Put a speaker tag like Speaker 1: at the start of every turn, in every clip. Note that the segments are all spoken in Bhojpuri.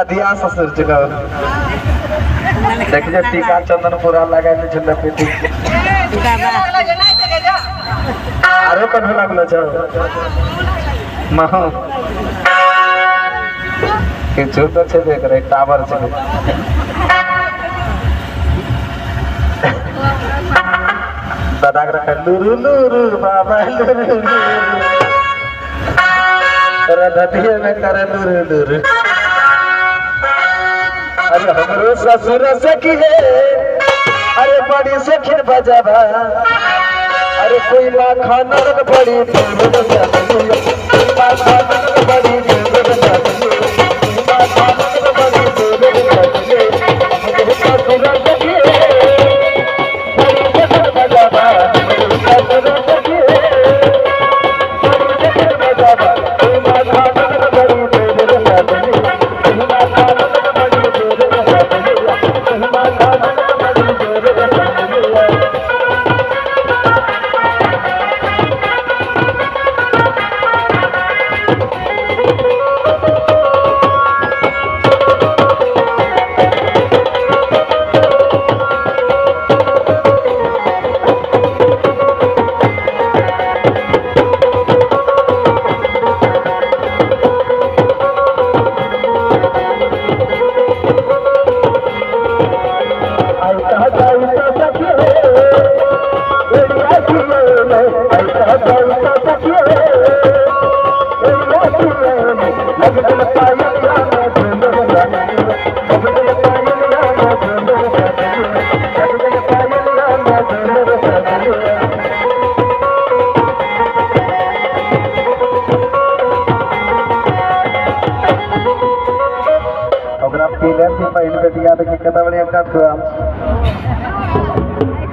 Speaker 1: दिया ससुर जगह देखिए टीका चंदन पूरा लगाए झुल्ला पे आरो कन्हो लागलो छ महो के छोटो छे देख रे टावर छे दादा का लुरु लुरु बाबा लुरु रधतिये में करे लुरु लुरु अरे हमरो ससुर सखी है अरे बड़ी सखी बजावा अरे कोई माँ खाना बड़ी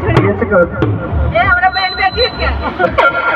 Speaker 2: ये हमरा बहन बेटी है क्या